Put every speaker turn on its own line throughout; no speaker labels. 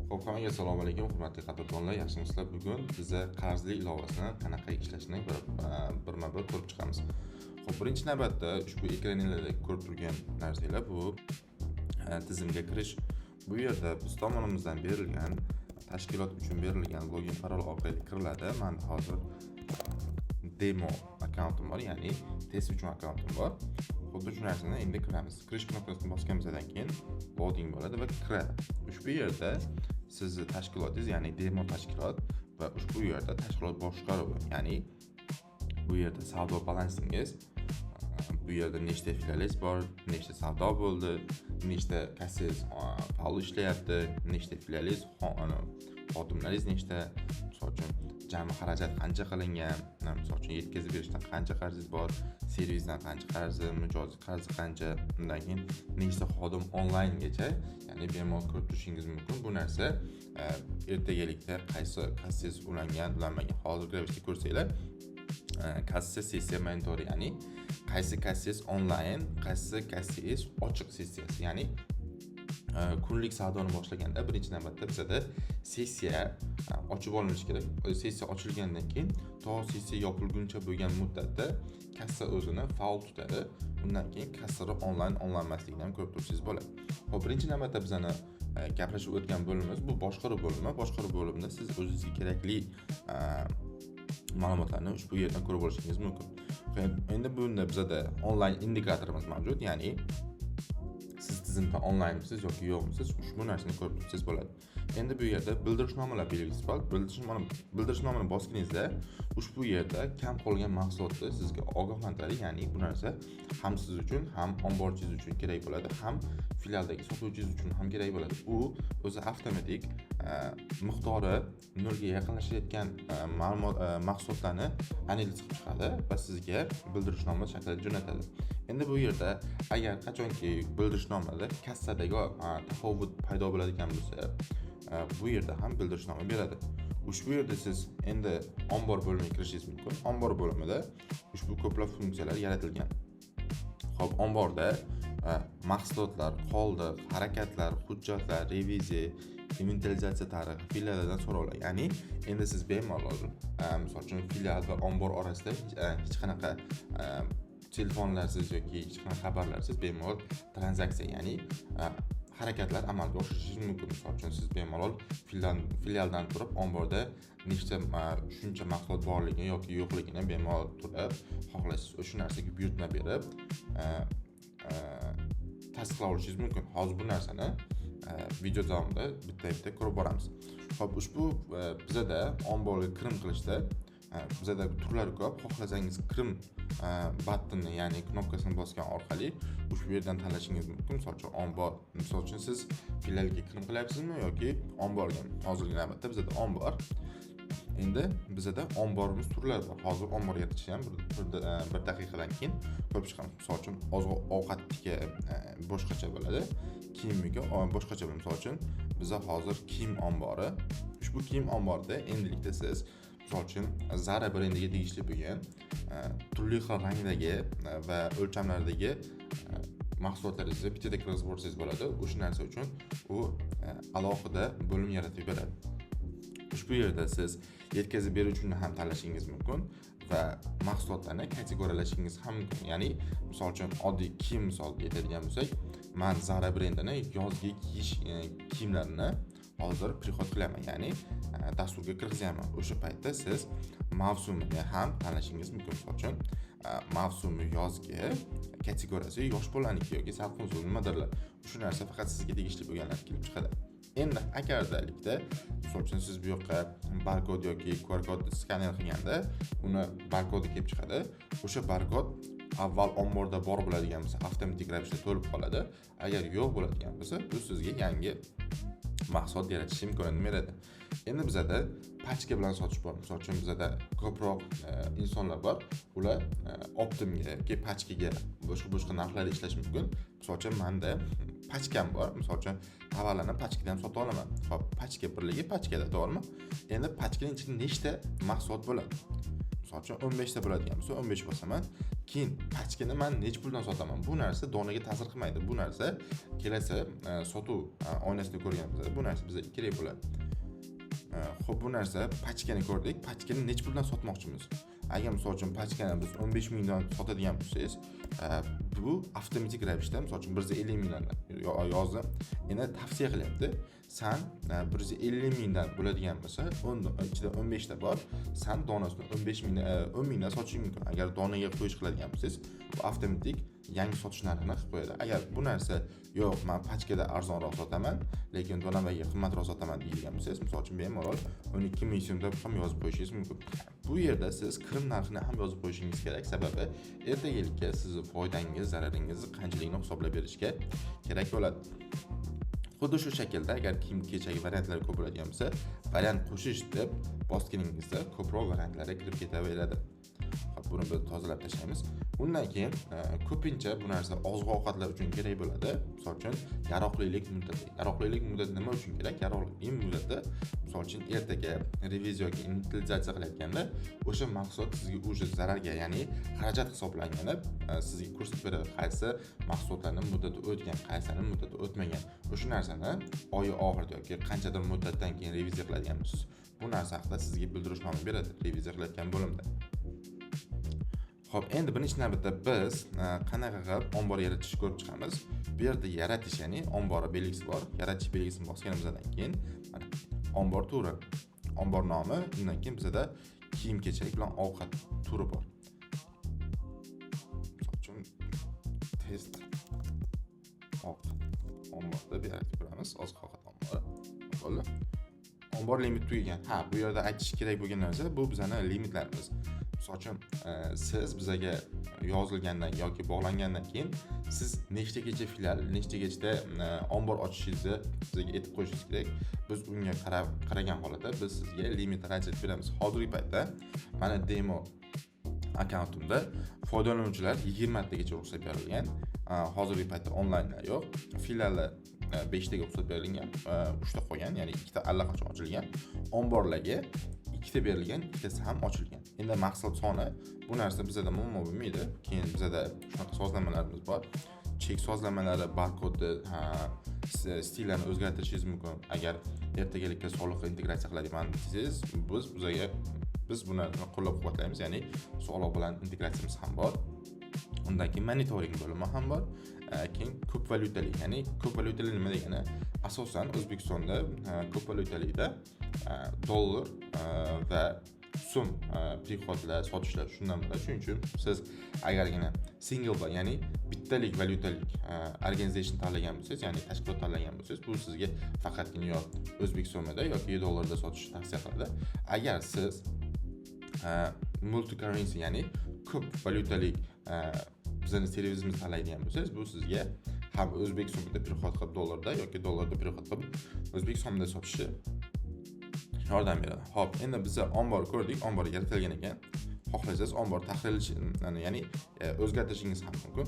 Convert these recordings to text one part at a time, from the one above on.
Xo'p, hammaga assalomu alaykum, hurmatli qadrdonlar, yaxshimisizlar? Bugun bizga qarzli ilovasini qanaqa ishlashini birma-bir ko'rib chiqamiz. Xo'p, birinchi navbatda ushbu ekraningizda ko'rib turgan narsalar bu tizimga kirish. Bu yerda biz tomonimizdan berilgan tashkilot uchun berilgan login parol orqali kiriladi. Menda hozir demo akkauntim bor, ya'ni test uchun akkauntim bor. Xuddi shu narsani endi kiramiz. Kirish knopkasini bosganimizdan keyin loading bo'ladi va kiradi. Ushbu yerda sizni tashkilotingiz, ya'ni demo tashkilot va ushbu yerda tashkilot boshqaruvi, ya'ni bu yerda savdo balansingiz, bu yerda nechta filialingiz bor, nechta savdo bo'ldi, nechta kassangiz faol ishlayapti, nechta filialingiz, xodimlaringiz nechta, misol uchun jami xarajat qancha qilingan, misol uchun yetkazib berishdan qancha qarzingiz bor, servisdan qancha qarzi, mijoz qarzi qancha, undan keyin nechta xodim onlayngacha, ya'ni bemalol ko'rib turishingiz mumkin. Bu narsa ertagalikda qaysi kassangiz ulangan, ulanmagan, hozirgi ravishda ko'rsanglar, kassa sessiya monitori, ya'ni qaysi kassangiz onlayn, qaysi kassangiz ochiq sessiyasi, ya'ni kunlik savdoni boshlaganda birinchi navbatda bizada sessiya ochib olinishi kerak. Sessiya ochilgandan keyin to sessiya yopilguncha bo'lgan muddatda kassa o'zini faol tutadi. Undan keyin kassada onlayn onlanmasligini ham ko'rib turishingiz bo'ladi. Xo'p, birinchi navbatda bizani gaplashib o'tgan bo'limimiz bu boshqaruv bo'limi. Boshqaruv bo'limida siz o'zingizga kerakli ma'lumotlarni ushbu yerdan ko'rib olishingiz mumkin. Endi bunda bizada onlayn indikatorimiz mavjud, ya'ni siz tizimda onlaynmisiz yoki yo'qmisiz, ushbu narsani ko'rib tursangiz bo'ladi. Endi bu yerda bildirishnomalar belgisi bor. Bildirishnomani bosganingizda ushbu yerda kam qolgan mahsulotni sizga ogohlantiradi, ya'ni bu narsa ham siz uchun, ham omborchingiz uchun kerak bo'ladi, ham filialdagi sotuvchingiz uchun ham kerak bo'ladi. U o'zi avtomatik miqdori nolga yaqinlashayotgan mahsulotlarni analiz qilib chiqadi va sizga bildirishnoma shaklida jo'natadi. Endi bu yerda agar qachonki bildirishnomada kassadagi tafovut paydo bo'ladigan bo'lsa, bu yerda ham bildirishnoma beradi. Ushbu yerda siz endi ombor bo'limiga kirishingiz mumkin. Ombor bo'limida ushbu ko'plab funksiyalar yaratilgan. Xo'p, omborda mahsulotlar, qoldiq, harakatlar, hujjatlar, reviziya, inventarizatsiya tarixi, filiallardan so'rovlar. Ya'ni endi siz bemalol, misol uchun filial va ombor orasida hech qanaqa telefonlarsiz yoki hech qanaqa xabarlarsiz bemalol tranzaksiya, ya'ni harakatlar amalga oshirishingiz mumkin. Misol uchun siz bemalol filialdan turib omborda nechta shuncha mahsulot borligini yoki yo'qligini bemalol turib xohlaysiz o'sha narsaga buyurtma berib tasdiqlab olishingiz mumkin. Hozir bu narsani video davomida bitta-bitta ko'rib boramiz. Xo'p, ushbu bizada omborga kirim qilishda bizada turlar ko'p. Xohlasangiz kirim battinni, ya'ni knopkasini bosgan orqali ushbu yerdan tanlashingiz mumkin. Misol uchun ombor, misol uchun siz filialga kirim qilyapsizmi yoki omborga? Hozirgi navbatda bizada ombor. Endi bizada omborimiz turlari bor. Hozir ombor yaratish ham bir daqiqadan keyin ko'rib chiqamiz. Misol uchun oziq-ovqatga boshqacha bo'ladi, kiyimiga boshqacha bo'ladi. Misol uchun bizda hozir kiyim ombori. Ushbu kiyim omborida endilikda siz misol uchun Zara brendiga tegishli bo'lgan turli xil rangdagi va o'lchamlardagi mahsulotlaringizni bittada kirgizib borsangiz bo'ladi. O'sha narsa uchun u alohida bo'lim yaratib beradi. Ushbu yerda siz yetkazib beruvchini ham tanlashingiz mumkin va mahsulotlarni kategoriyalashingiz ham mumkin. Ya'ni misol uchun oddiy kiyim misoliga aytadigan bo'lsak, men Zara brendini yozgi kiyish kiyimlarini hozir prixod qilaman, ya'ni dasturga kirgizaman. O'sha paytda siz mavsumini ham tanlashingiz mumkin. Misol uchun mavsumi yozgi kategoriyasi yosh bolalarniki yoki salqinsuv nimadirlar. Shu narsa faqat sizga tegishli bo'lganlar kelib chiqadi. Endi agardalikda misol uchun siz bu yoqqa barkod yoki QR kodni skaner qilganda uni barkodi kelib chiqadi. O'sha barkod avval omborda bor bo'ladigan bo'lsa avtomatik ravishda to'lib qoladi. Agar yo'q bo'ladigan bo'lsa, bu sizga yangi mahsulot yaratish imkoniyatini beradi. Endi bizada pachka bilan sotish bor. Misol uchun bizada ko'proq insonlar bor. Ular optimga yoki pachkaga boshqa narxlarda ishlash mumkin. Misol uchun menda pachkam bor. Misol uchun tovarlarni pachkadan sota olaman. Xo'p, pachka birligi pachkada, to'g'rimi? Endi pachkaning ichida nechta mahsulot bo'ladi? misol uchun 15 ta bo'ladigan bo'lsa 15 bosaman. Keyin pachkani men necha puldan sotaman? Bu narsa donaga ta'sir qilmaydi. Bu narsa kelasi sotuv oynasida ko'rganimizda bu narsa bizga kerak bo'ladi. Xo'p, bu narsa pachkani ko'rdik. Pachkani necha puldan sotmoqchimiz? Agar misol uchun pachkani biz 15 mingdan sotadigan bo'lsangiz, bu avtomatik ravishda misol uchun 150 mingdan yozdim. Endi tavsiya qilyapti. Sen 150 mingdan bo'ladigan bo'lsa, ichida 15 ta bor. Sen donasini 15 mingdan 10 mingdan sotishing mumkin. Agar donaga qo'yish qiladigan bo'lsangiz, bu avtomatik yangi sotish narxini qilib qo'yadi. Agar bu narsa yo'q, men pachkada arzonroq sotaman, lekin donavaga qimmatroq sotaman deyilgan bo'lsangiz, misol uchun bemalol 12 ming so'm deb ham yozib qo'yishingiz mumkin. Bu yerda siz kirim narxini ham yozib qo'yishingiz kerak, sababi ertaga sizni foydangiz, zararingizni qanchaligini hisoblab berishga kerak bo'ladi. Xuddi shu shaklda agar kiyim-kechak variantlari ko'p bo'ladigan bo'lsa, variant qo'shish deb bosganingizda ko'proq variantlarga kirib ketaveradi. Xo'p, buni biz tozalab tashlaymiz. Undan keyin ko'pincha bu narsa oziq-ovqatlar uchun kerak bo'ladi. Misol uchun, yaroqlilik muddati. Yaroqlilik muddati nima uchun kerak? Yaroqlilik muddati misol uchun ertaga reviziyaga inventarizatsiya qilayotganda o'sha mahsulot sizga o'sha zararga, ya'ni xarajat hisoblanganda sizga ko'rsatib beradi, qaysi mahsulotlarning muddati o'tgan, qaysining muddati o'tmagan. O'sha narsani oyi oxirida yoki qanchadir muddatdan keyin reviziya qiladigan bo'lsiz, bu narsa haqida sizga bildirishnoma beradi reviziya qilayotgan bo'limda. Xo'p, endi birinchi navbatda biz qanaqa qilib ombor yaratishni ko'rib chiqamiz. Bu yerda yaratish, ya'ni ombor belgisi bor. Yaratish belgisini bosganimizdan keyin mana ombor turi, ombor nomi, undan keyin bizda kiyim-kechak bilan ovqat turi bor. Misol uchun test ovqat omborda bu yerga ko'ramiz, oziq-ovqat ombori. Bo'ldi. Ombor limit tugagan. Ha, bu yerda aytish kerak bo'lgan narsa bu bizning limitlarimiz. Misol uchun siz bizaga yozilgandan yoki bog'langandan keyin siz nechtagacha filial, nechtagacha ombor ochishingizni bizga aytib qo'yishingiz kerak. Biz unga qaragan holatda biz sizga limit ajratib beramiz. Hozirgi paytda mana demo akkauntimda foydalanuvchilar 20 tagacha ruxsat berilgan. Hozirgi paytda onlaynlar yo'q. Filiallar 5 taga ruxsat berilgan, 3 ta qolgan, ya'ni 2 ta allaqachon ochilgan. Omborlarga 2 ta berilgan, 2 tasi ham ochilgan. Endi mahsulot soni bu narsa bizda muammo bo'lmaydi. Keyin bizda shunaqa sozlamalarimiz bor. Chek sozlamalari, barkodni, stillarni o'zgartirishingiz mumkin. Agar ertagalikka soliqqa integratsiya qiladigan desangiz, biz buni qo'llab-quvvatlaymiz, ya'ni soliq bilan integratsiyamiz ham bor. Undan keyin monitoring bo'limi ham bor. Keyin ko'p valyutali, ya'ni ko'p valyutali nima degani? Asosan O'zbekistonda ko'p valyutalikda dollar va so'm prihodlar, sotishlar shundan bo'ladi. Shuning uchun siz agargina single bar, ya'ni bittalik valyutalik organization tanlagan bo'lsangiz, ya'ni tashkilot tanlagan bo'lsangiz, bu sizga faqatgina yo o'zbek so'mida yoki dollarda sotishni tavsiya qiladi. Agar siz multi currency, ya'ni ko'p valyutalik bizning servisimizni tanlaydigan bo'lsangiz, bu sizga ham o'zbek so'mida prihod qilib dollarda yoki dollarda prihod qilib o'zbek so'mida sotishni yordam beradi. Xo'p, endi biz ombor ko'rdik, ombor yaratilgan ekan. Xohlasangiz ombor tahrirlash, ya'ni o'zgartirishingiz ham mumkin.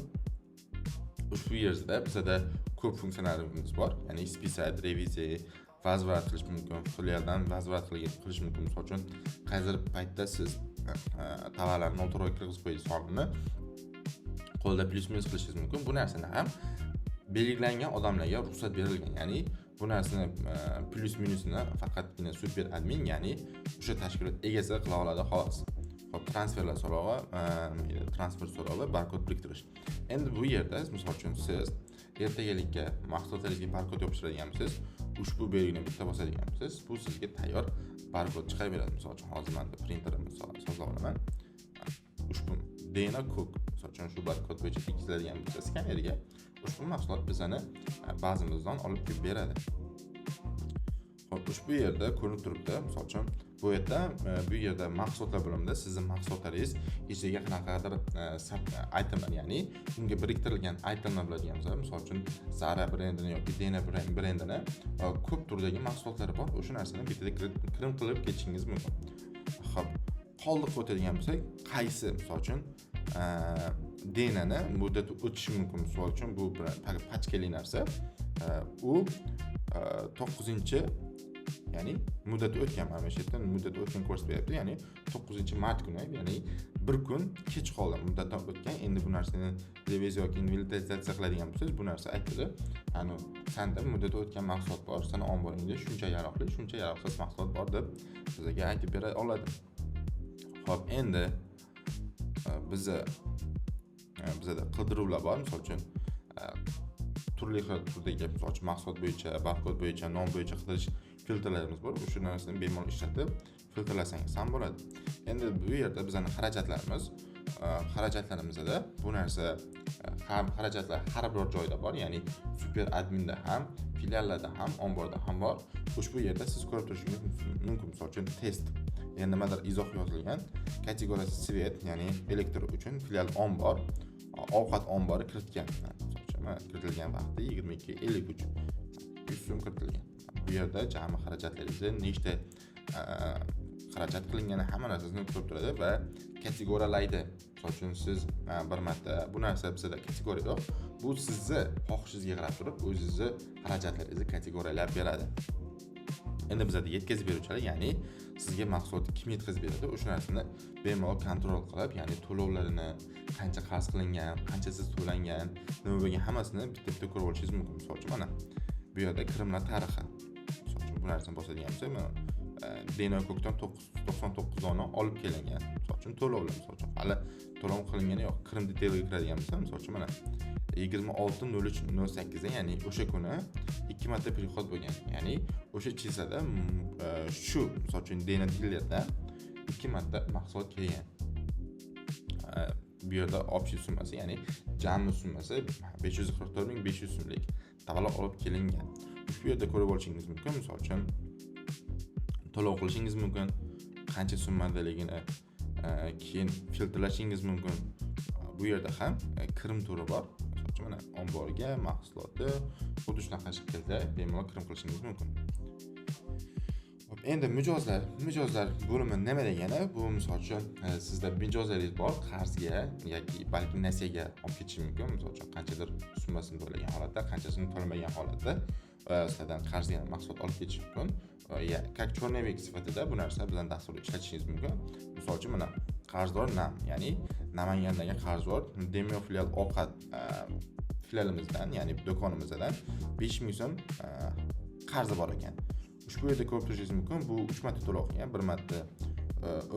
Ushbu yerda bizda ko'p funksiyallarimiz bor. Ya'ni spisak, reviziya, vazvat qilish mumkin, filialdan vazvat qilish mumkin. Misol uchun, qaysi paytda siz tovarlarni noto'g'ri kirgizib qo'yishni sonini qo'lda plyus-minus qilishingiz mumkin. Bu narsani ham belgilangan odamlarga ruxsat berilgan. Ya'ni bu narsani plyus-minusini faqatgina super admin, ya'ni o'sha tashkilot egasi qila oladi xolos. Xo'p, transferlar so'rovi, transfer so'rovi, barkod biriktirish. Endi bu yerda misol uchun siz ertagalikka mahsulotlaringizga barkod yopishtiradigan bo'lsangiz, ushbu belgini bitta bosadigan bo'lsangiz, bu sizga tayyor barkod chiqarib beradi. Misol uchun hozir men printerimni sozlab olaman. Ushbu DNA kod, misol uchun shu barkod bo'yicha tekkiziladigan bo'lsa skanerga ushbu mahsulot bizani bazamizdan olib kelib beradi. Xo'p, ushbu yerda ko'rinib turibdi. Misol uchun bu yerda mahsulotlar bo'limida sizning mahsulotlaringiz ichiga qanaqadir itemlar, ya'ni unga biriktirilgan itemlar bo'ladigan bo'lsa, misol uchun Zara brendini yoki DNA brendini ko'p turdagi mahsulotlari bor. O'sha narsani bitta kirim qilib ketishingiz mumkin. Xo'p, qoldiq o'tadigan bo'lsak, qaysi misol uchun DNAni muddati o'tishi mumkin. Misol uchun bu pachkali narsa. U Ya'ni muddati o'tgan, mana shu yerda muddati o'tgan ko'rsatib beryapti. Ya'ni 9-mart kuni, ya'ni bir kun kech qoldi muddatdan o'tgan. Endi bu narsani reviziya yoki inventarizatsiya qiladigan bo'lsangiz, bu narsa aytadi. Ya'ni senda muddati o'tgan mahsulot bor, seni omboringda shuncha yaroqsiz mahsulot bor deb bizga aytib bera oladi. Xo'p, endi bizda qidiruvlar bor. Misol uchun turli xil turdagi mahsulot bo'yicha, barkod bo'yicha, nom bo'yicha qidirish filtrlarimiz bor. O'sha narsani bemalol ishlatib filtrlasangiz ham bo'ladi. Endi bu yerda bizning xarajatlariimizda bu narsa xarajatlar har bir joyda bor, ya'ni super adminda ham, filiallarda ham, omborda ham bor. Ushbu yerda siz ko'rib turishingiz mumkin. Misol uchun test, ya'ni nimadir izoh yozilgan, kategoriyasi svet, ya'ni elektr uchun filial ombor, ovqat ombori kiritgan. Kiritilgan vaqti 22:53 100 so'm kiritilgan. Bu yerda jami xarajatlaringizni nechta xarajat qilingani hamma narsasini ko'rib turadi va kategoriyalaydi. Misol uchun siz bir marta bu narsa bizda kategoriya yo'q. Bu sizni xohishingizga qarab turib o'zingizni xarajatlaringizni kategoriyalab beradi. Endi bizda yetkazib beruvchilar, ya'ni sizga mahsulotni kim yetkazib beradi, o'sha narsani bemalol kontrol qilib, ya'ni to'lovlarini, qancha qarz qilingan, qancha siz to'langan, nima bo'lgan hammasini bitta ko'rib olishingiz mumkin. Misol uchun mana bu yerda kirimlar tarixi. Misol uchun bu narsani bosadigan bo'lsak, mana Deno Ko'kdan 99 dona olib kelingan. Misol uchun to'lovlar, misol uchun hali to'lov qilingani yo'q. Kirim detaylga kiradigan bo'lsa, misol uchun mana 26:03:08 da, ya'ni o'sha kuni 2 marta prixod bo'lgan. Ya'ni o'sha chislada shu misol uchun Deno dillerda 2 marta mahsulot kelgan. Bu yerda общий summasi, ya'ni jami summasi 544.500 so'mlik tavallud olib kelingan. Bu yerda ko'rib olishingiz mumkin. Misol uchun to'lov qilishingiz mumkin, qancha summadaligini keyin filtrlashingiz mumkin. Bu yerda ham kirim turi bor. Misol uchun mana omborga mahsulotni xuddi shunaqa shaklda bemalol kirim qilishingiz mumkin. Endi mijozlar bo'limi nima degani? Bu misol uchun sizda mijozlaringiz bor, qarzga yoki balki nasiyaga olib ketishi mumkin. Misol uchun qanchadir summasini to'lagan holatda, qanchasini to'lamagan holatda sizlardan qarzga mahsulot olib ketish mumkin. Как черновик sifatida bu narsa bilan dasturda ishlatishingiz mumkin. Misol uchun mana qarzdor nam, ya'ni Namangandagi qarzdor Demio filial ovqat filialimizdan, ya'ni do'konimizdan 5000 so'm qarzi bor ekan. Ushbu yerda ko'rib turishingiz mumkin. Bu 3 marta to'lov qilgan, bir marta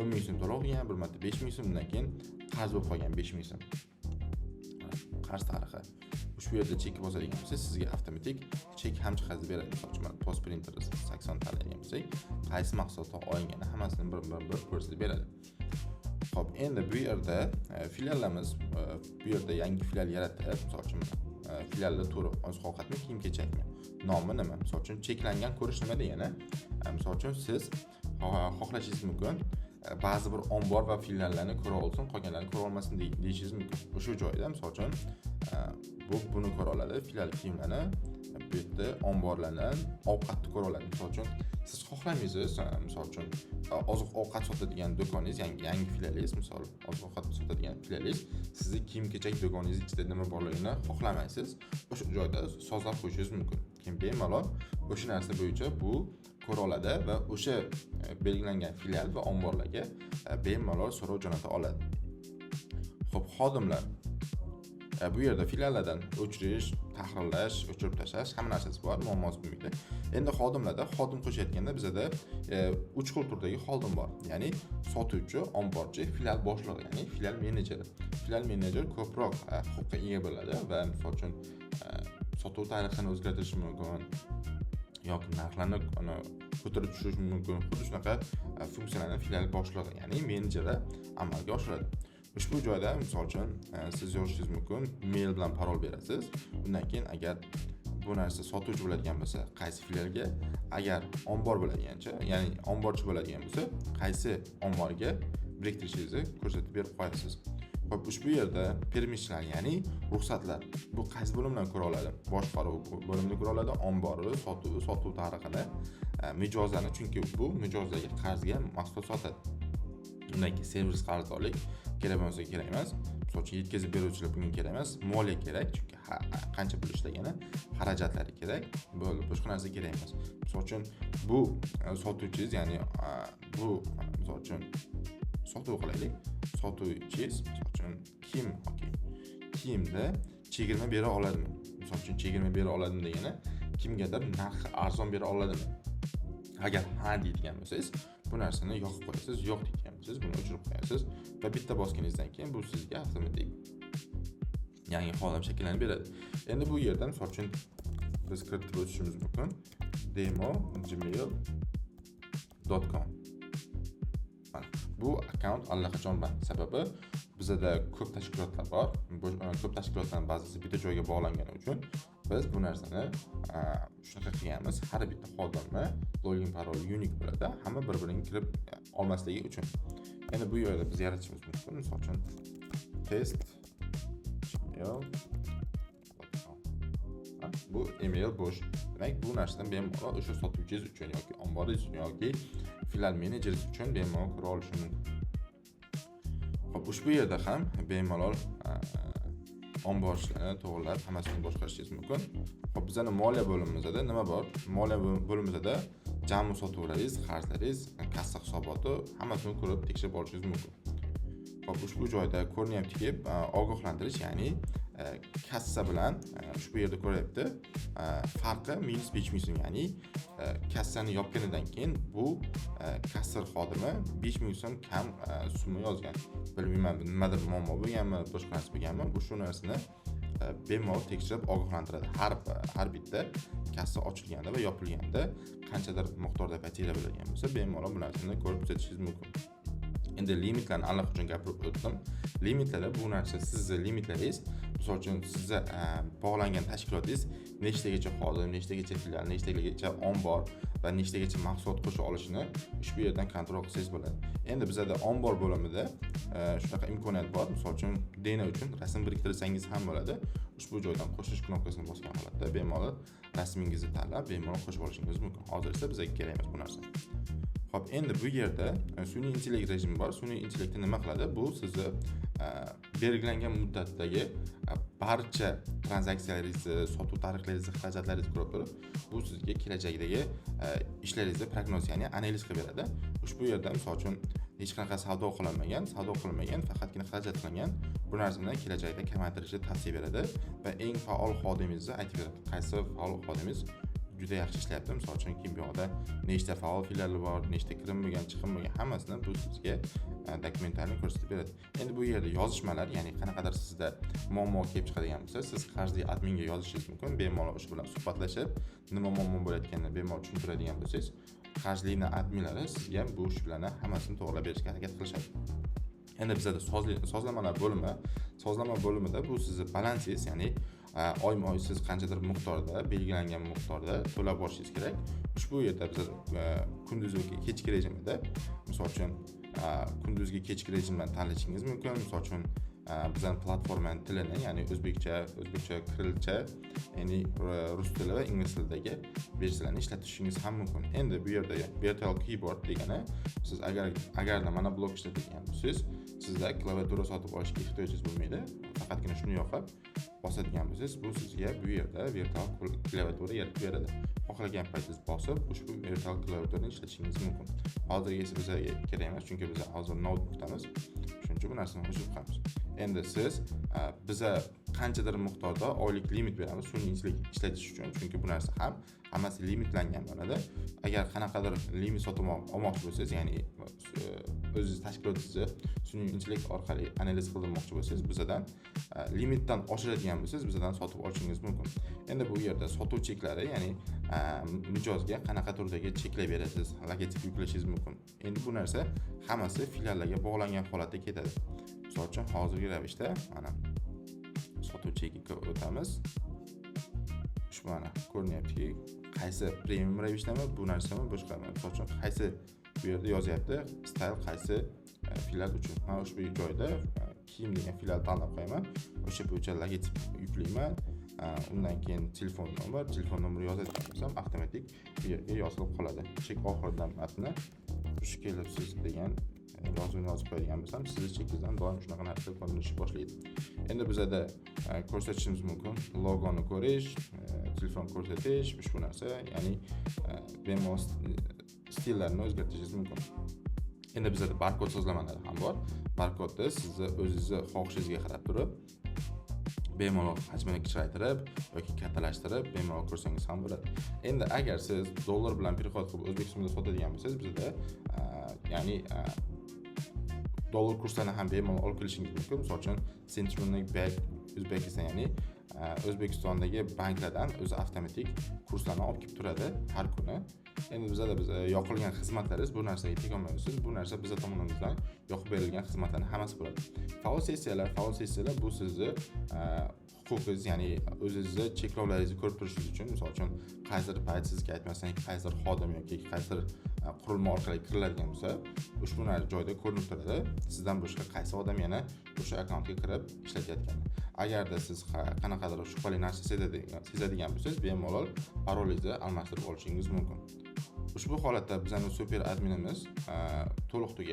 10 ming so'm to'lov qilgan, bir marta 5 ming so'm, undan keyin qarz bo'lib qolgan 5 ming so'm. Qarz tarixi. Ushbu yerda chekka bosadigan bo'lsa, sizga avtomatik chek ham chiqazib beradi. Misol uchun post printer 80 tanlagan bo'lsak, qaysi mahsulotlar olingani hammasini bir ko'rsatib beradi. Xo'p, endi bu yerda filiallarimiz, bu yerda yangi filial yaratib, misol uchun filiallar turi oziq-ovqatmi, kiyim-kechakmi, nomi nima? Misol uchun cheklangan ko'rish nima degani? Misol uchun siz xohlashingiz mumkin, ba'zi bir ombor va filiallarni ko'ra olsin, qolganlarni ko'ra olmasin deyishingiz mumkin. O'sha joyda misol uchun buni ko'ra oladi, filial kiyimlarni, bu yerda omborlarni, ovqatni ko'ra oladi. Misol uchun siz xohlamaysiz, misol uchun oziq-ovqat sotadigan do'koningiz, yangi filialingiz, misol oziq-ovqat sotadigan filialingiz, sizni kiyim-kechak do'koningiz ichida nima borligini xohlamaysiz, o'sha joyda sozlab qo'yishingiz mumkin. Keyin bemalol o'sha narsa bo'yicha bu ko'ra oladi va o'sha belgilangan filial va omborlarga bemalol so'rov jo'nata oladi. Xo'p, xodimlar bu yerda filiallardan o'chirish, tahrirlash, o'chirib tashlash hamma narsasi bor, muammosi bo'lmaydi. Endi xodimlarda xodim qo'shayotganda bizda 3 xil turdagi xodim bor. Ya'ni sotuvchi, omborchi, filial boshlig'i, ya'ni filial menejeri. Filial menejer ko'proq huquqqa ega bo'ladi va misol uchun sotuv tarixini o'zgartirishi mumkin yoki narxlarni ko'tarib tushirish mumkin. Xuddi shunaqa funksiyalarni filial boshlig'i, ya'ni menejeri amalga oshiradi. Ushbu joyda misol uchun siz yozishingiz mumkin, mail bilan parol berasiz. Undan keyin agar bu narsa sotuvchi bo'ladigan bo'lsa, qaysi filialga, agar ombor bo'ladigancha, ya'ni omborchi bo'ladigan bo'lsa, qaysi omborga biriktirishingizni ko'rsatib berib qo'yasiz. Xo'p, ushbu yerda permissionlar, ya'ni ruxsatlar. Bu qaysi bo'limdan ko'ra oladi? Boshqaruv bo'limida ko'ra oladi, ombori, sotuv tarixini, mijozlarni, chunki bu mijozlarga qarzga mahsulot sotadi. Undan keyin servis qarzdorlik kerak bo'lsa kerak emas. Misol uchun yetkazib beruvchilar bunga kerak emas, moliya kerak, chunki qancha pul ishlagani, xarajatlari kerak. Bo'ldi, boshqa narsa kerak emas. Misol uchun bu sotuvchingiz, ya'ni bu misol uchun sotuv qilaylik. Sotuvchingiz misol uchun kiyimda chegirma bera oladimi? Misol uchun chegirma bera oladimi degani, kimgadir narxi arzon bera oladimi? Agar ha deydigan bo'lsangiz, bu narsani yoqib qo'yasiz, yo'q deydigan bo'lsangiz, buni o'chirib qo'yasiz va bitta bosganingizdan keyin bu sizga avtomatik yangi xodim shakllanib beradi. Endi bu yerdan misol uchun biz kiritib o'tishimiz mumkin. demo@gmail.com. Bu akkaunt allaqachon band. Sababi bizda ko'p tashkilotlar bor. Ko'p tashkilotlarning ba'zisi bitta joyga bog'langani uchun biz bu narsani shunaqa qilganmiz. Har bitta xodimni login parol unique bo'ladi. Hamma bir-biriga kirib olmasligi uchun. Endi bu yerda biz yaratishimiz mumkin. Misol uchun test bu email bo'sh. Demak, bu narsadan bemalol o'sha sotuvchingiz uchun yoki omboringiz uchun yoki filial menejeringiz uchun bemalol kira olishi mumkin. Xo'p, ushbu yerda ham bemalol ombor ishlarini to'g'rilab, hammasini boshqarishingiz mumkin. Xo'p, bizning moliya bo'limimizda nima bor? Moliya bo'limimizda jami sotuvlaringiz, qarzlaringiz, kassa hisoboti hammasini ko'rib tekshirib olishingiz mumkin. Xo'p, ushbu joyda ko'rinyaptiki, ogohlantirish, ya'ni kassa bilan ushbu yerda ko'ryapti, farqi -5000 so'm, ya'ni kassani yopganidan keyin bu kassir xodimi 5000 so'm kam summa yozgan. Bilmayman, nimadir muammo bo'lganmi, boshqa narsa bo'lganmi, bu shu narsani bemalol tekshirib ogohlantiradi. Har bitta kassa ochilganda va yopilganda qanchadir miqdorda patila bo'ladigan bo'lsa, bemalol bu narsani ko'rib kuzatishingiz mumkin. Endi limitlarni allaqachon gapirib o'tdim. Limitlar bu narsa sizning limitlaringiz. Misol uchun sizga bog'langan tashkilotingiz nechtagacha xodim, nechtagacha filial, nechtagacha ombor va nechtagacha mahsulot qo'sha olishini ushbu yerdan kontrol qilsangiz bo'ladi. Endi bizda ombor bo'limida shunaqa imkoniyat bor. Misol uchun DNA uchun rasm biriktirsangiz ham bo'ladi. Ushbu joydan qo'shish knopkasini bosgan holatda bemalol rasmingizni tanlab, bemalol qo'shib olishingiz mumkin. Hozir esa bizga kerak emas bu narsa. Xo'p, endi bu yerda sun'iy intellekt rejimi bor. Sun'iy intellektni nima qiladi? Bu sizni belgilangan muddatdagi barcha tranzaksiyalaringizni, sotuv tarixlaringizni, xarajatlaringizni ko'rib turib, bu sizga kelajakdagi ishlaringizni prognoz, ya'ni analiz qilib beradi. Ushbu yerda misol uchun hech qanaqa savdo qilinmagan, faqatgina xarajat qilingan bu narsani kelajakda kamaytirishni tavsiya beradi va eng faol xodimingizni aytib beradi. Qaysi faol xodimingiz juda yaxshi ishlayapti. Misol uchun kimyoda nechta faol filiali bor, nechta kirim bo'lgan, chiqim bo'lgan, hammasini bu sizga dokumentarni ko'rsatib beradi. Endi bu yerda yozishmalar, ya'ni qanaqadir sizda muammo kelib chiqadigan bo'lsa, siz qarzli adminga yozishingiz mumkin. Bemalol o'sha bilan suhbatlashib, nima muammo bo'layotganini bemalol tushuntiradigan bo'lsangiz, qarzlining adminlari sizga bu ishlarni hammasini to'g'rilab berishga harakat qilishadi. Endi bizda sozlama bo'limida bu sizning balansingiz, ya'ni oyma-oy siz qanchadir miqdorda, belgilangan miqdorda to'lab borishingiz kerak. Ushbu yerda biz kunduzgi kechki rejimida, misol uchun kunduzgi kechki rejimdan tanlashingiz mumkin. Misol uchun bizning platformaning tilini, ya'ni o'zbekcha, kirilcha, ya'ni rus tili va ingliz tilidagi versiyalarni ishlatishingiz ham mumkin. Endi bu yerda virtual keyboard degani, siz agarda mana blok ishlatadigan bo'lsangiz, sizda klaviatura sotib olishga ehtiyojingiz bo'lmaydi. Faqatgina shuni yoqib bosadigan bo'lsangiz, bu sizga bu yerda virtual klaviatura yaratib beradi. Xohlagan paytingiz bosib, ushbu virtual klaviaturani ishlatishingiz mumkin. Hozirgi esa bizga kerak emas, chunki biz hozir notebookdamiz. Shuning uchun bu narsani o'chirib qo'yamiz. Endi siz biza qanchadir miqdorda oylik limit beramiz sun'iy intellekt ishlatish uchun, chunki bu narsa ham hammasi limitlangan bo'ladi. Agar qanaqadir limit sotib olmoqchi bo'lsangiz, ya'ni o'zingiz tashkilotingizni sun'iy intellekt orqali analiz qilmoqchi bo'lsangiz, bizadan limitdan oshiradigan bo'lsangiz, bizadan sotib olishingiz mumkin. Endi bu yerda sotuv cheklari, ya'ni mijozga qanaqa turdagi cheklar berasiz, logotip yuklashingiz mumkin. Endi bu narsa hammasi filiallarga bog'langan holatda ketadi. Misol uchun hozirgi ravishda mana sotuv chekiga o'tamiz. Ushbu mana ko'rinyaptiki, qaysi premium ravishdami, bu narsami, boshqami. Misol uchun qaysi bu yerda yozyapti, style qaysi filial uchun. Mana ushbu joyda kiyim degan filial tanlab qo'yaman. O'sha bo'yicha logotip yuklayman. Undan keyin telefon nomeri yozadigan bo'lsam, avtomatik bu yerga yozilib qoladi. Chek oxiridan matni xush kelibsiz degan yozib qo'yadigan bo'lsam, sizni chekingizdan doim shunaqa narsa ko'rinishni boshlaydi. Endi bizada ko'rsatishimiz mumkin logoni ko'rish, telefon ko'rsatish, ushbu narsa, ya'ni bemalol stillarni o'zgartirishingiz mumkin. Endi bizada barkod sozlamalari ham bor. Barkodni sizni o'zingizni xohishingizga qarab turib bemalol hajmini kichraytirib yoki kattalashtirib bemalol ko'rsangiz ham bo'ladi. Endi agar siz dollar bilan переход qilib O'zbekistonda sotadigan bo'lsangiz, bizda ya'ni dollar kurslarini ham bemalol olib kelishingiz mumkin. Misol uchun Centralbank Bank Uzbekistan, ya'ni O'zbekistondagi banklardan o'zi avtomatik kurslarni olib kelib turadi har kuni. Endi bizda yoqilgan xizmatlaringiz bu narsaga tegolmaysiz. Bu narsa bizning tomonimizdan yoqib berilgan xizmatlarning hammasi bo'ladi. Faol sessiyalar bu sizni huquqingiz, ya'ni o'zingizni cheklovlaringizni ko'rib turishingiz uchun, misol uchun qaysidir payt sizga aytmasdan qaysidir xodim yoki qaysidir qurilma orqali kiriladigan bo'lsa, ushbu joyda ko'rinib turadi. Sizdan boshqa qaysi odam yana o'sha akkauntga kirib ishlatayotgani. Agarda siz qanaqadir shubhali narsa sezadigan bo'lsangiz, bemalol parolingizni almashtirib olishingiz mumkin. Ushbu holatda bizning super adminimiz to'liq tugadi.